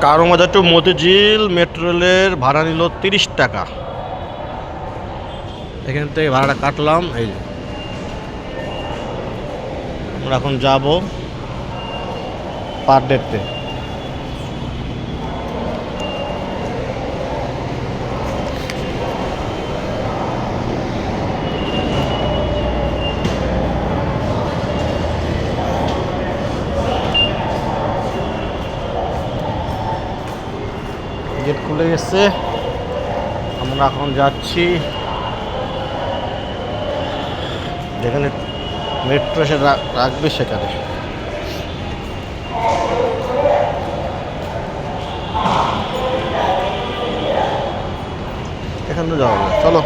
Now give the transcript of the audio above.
কারওয়াঞ্জা two Motijheel metro রেলের ভাড়া নিল 30 টাকা। এখান থেকে ভাড়াটা কাটলাম। এই যে আমরা এখন যাব পার ডেতে। গেট খুলে গেছে, আমরা এখন যাচ্ছি যেখানে মেট্রো এসে রাখবে সেখানে। এখানে যাওয়া হবে, চলো।